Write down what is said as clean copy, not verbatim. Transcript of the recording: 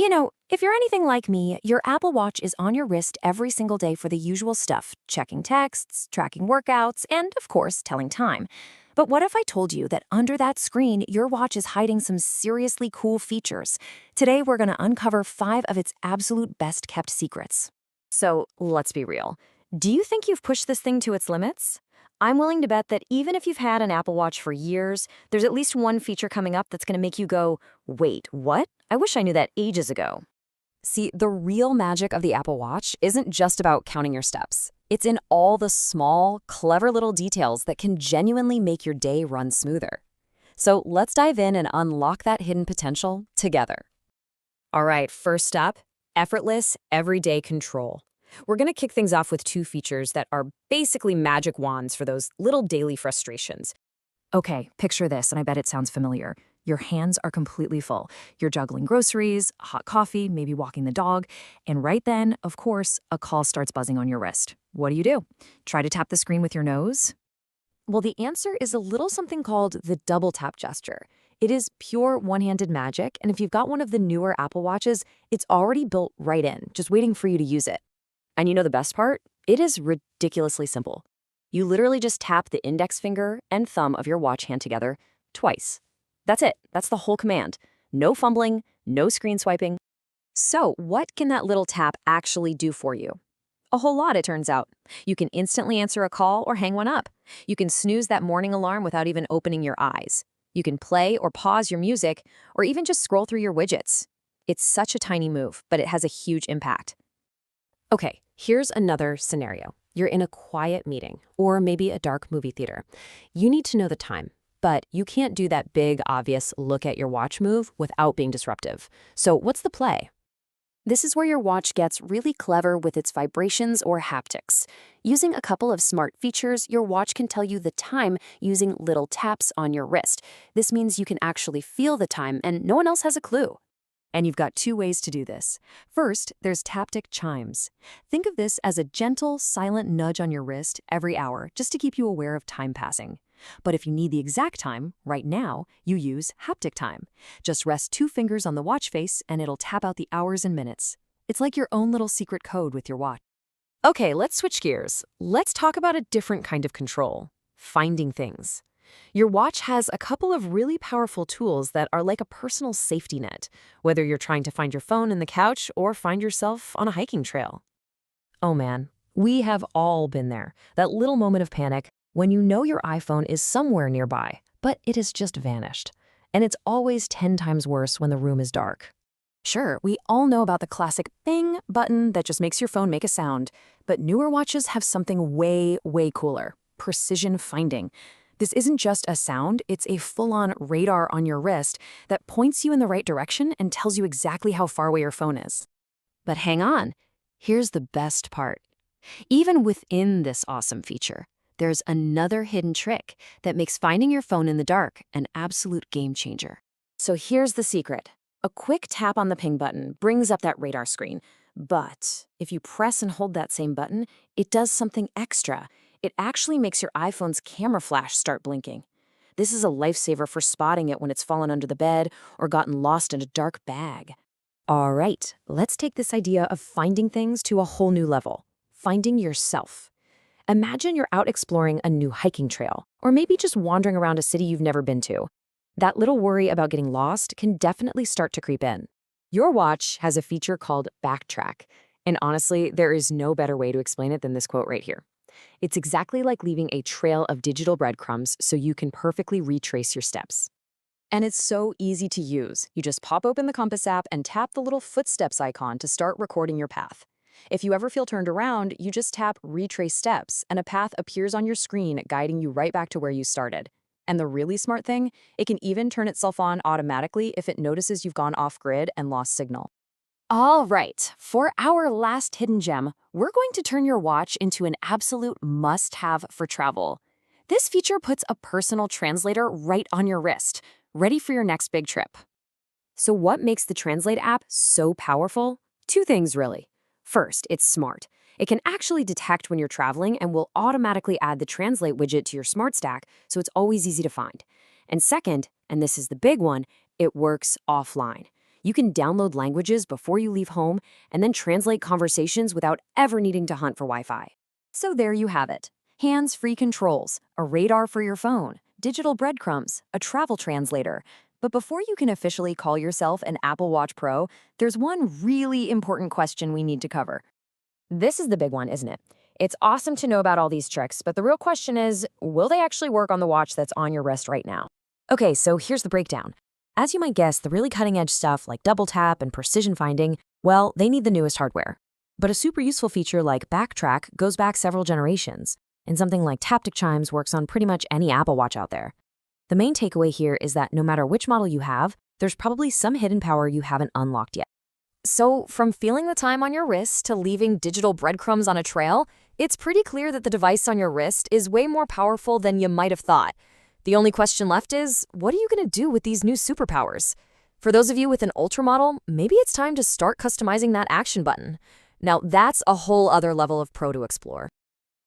If you're anything like me, your Apple Watch is on your wrist every single day for the usual stuff, checking texts, tracking workouts, and, of course, telling time. But what if I told you that under that screen, your watch is hiding some seriously cool features? Today, we're going to uncover 5 of its absolute best-kept secrets. So, let's be real. Do you think you've pushed this thing to its limits? I'm willing to bet that even if you've had an Apple Watch for years, there's at least one feature coming up that's going to make you go, wait, what? I wish I knew that ages ago. See, the real magic of the Apple Watch isn't just about counting your steps. It's in all the small, clever little details that can genuinely make your day run smoother. So let's dive in and unlock that hidden potential together. All right, first up, effortless everyday control. We're going to kick things off with 2 features that are basically magic wands for those little daily frustrations. Okay, picture this, and I bet it sounds familiar. Your hands are completely full. You're juggling groceries, hot coffee, maybe walking the dog, and right then, of course, a call starts buzzing on your wrist. What do? Try to tap the screen with your nose? Well, the answer is a little something called the double tap gesture. It is pure one-handed magic, and if you've got one of the newer Apple Watches, it's already built right in, just waiting for you to use it. And you know the best part? It is ridiculously simple. You literally just tap the index finger and thumb of your watch hand together twice. That's it. That's the whole command. No fumbling, no screen swiping. So what can that little tap actually do for you? A whole lot, it turns out. You can instantly answer a call or hang one up. You can snooze that morning alarm without even opening your eyes. You can play or pause your music, or even just scroll through your widgets. It's such a tiny move, but it has a huge impact. Okay, here's another scenario. You're in a quiet meeting, or maybe a dark movie theater. You need to know the time, but you can't do that big, obvious look at your watch move without being disruptive. So what's the play? This is where your watch gets really clever with its vibrations or haptics. Using a couple of smart features, your watch can tell you the time using little taps on your wrist. This means you can actually feel the time, and no one else has a clue. And you've got 2 ways to do this. First, there's Taptic Chimes. Think of this as a gentle, silent nudge on your wrist every hour, just to keep you aware of time passing. But if you need the exact time, right now, you use Haptic Time. Just rest 2 fingers on the watch face and it'll tap out the hours and minutes. It's like your own little secret code with your watch. Okay, let's switch gears. Let's talk about a different kind of control: finding things. Your watch has a couple of really powerful tools that are like a personal safety net, whether you're trying to find your phone in the couch or find yourself on a hiking trail. Oh man, we have all been there. That little moment of panic when you know your iPhone is somewhere nearby, but it has just vanished. And it's always 10 times worse when the room is dark. Sure, we all know about the classic bing button that just makes your phone make a sound, but newer watches have something way, way cooler: precision finding. This isn't just a sound, it's a full-on radar on your wrist that points you in the right direction and tells you exactly how far away your phone is. But hang on, here's the best part. Even within this awesome feature, there's another hidden trick that makes finding your phone in the dark an absolute game changer. So here's the secret. A quick tap on the ping button brings up that radar screen. But if you press and hold that same button, it does something extra. It actually makes your iPhone's camera flash start blinking. This is a lifesaver for spotting it when it's fallen under the bed or gotten lost in a dark bag. All right, let's take this idea of finding things to a whole new level: finding yourself. Imagine you're out exploring a new hiking trail, or maybe just wandering around a city you've never been to. That little worry about getting lost can definitely start to creep in. Your watch has a feature called Backtrack, and honestly, there is no better way to explain it than this quote right here. It's exactly like leaving a trail of digital breadcrumbs so you can perfectly retrace your steps. And it's so easy to use. You just pop open the Compass app and tap the little footsteps icon to start recording your path. If you ever feel turned around, you just tap Retrace Steps, and a path appears on your screen guiding you right back to where you started. And the really smart thing, it can even turn itself on automatically if it notices you've gone off-grid and lost signal. All right, for our last hidden gem, we're going to turn your watch into an absolute must-have for travel. This feature puts a personal translator right on your wrist, ready for your next big trip. So what makes the Translate app so powerful? 2 things, really. First, it's smart. It can actually detect when you're traveling and will automatically add the Translate widget to your Smart Stack, so it's always easy to find. And second, and this is the big one, it works offline. You can download languages before you leave home and then translate conversations without ever needing to hunt for Wi-Fi. So there you have it. Hands-free controls, a radar for your phone, digital breadcrumbs, a travel translator. But before you can officially call yourself an Apple Watch Pro, there's one really important question we need to cover. This is the big one, isn't it? It's awesome to know about all these tricks, but the real question is, will they actually work on the watch that's on your wrist right now? Okay, so here's the breakdown. As you might guess, the really cutting-edge stuff like double tap and precision finding, well, they need the newest hardware. But a super useful feature like Backtrack goes back several generations, and something like Taptic Chimes works on pretty much any Apple Watch out there. The main takeaway here is that no matter which model you have, there's probably some hidden power you haven't unlocked yet. So, from feeling the time on your wrist to leaving digital breadcrumbs on a trail, it's pretty clear that the device on your wrist is way more powerful than you might have thought. The only question left is, what are you going to do with these new superpowers? For those of you with an Ultra model, maybe it's time to start customizing that action button. Now, that's a whole other level of pro to explore.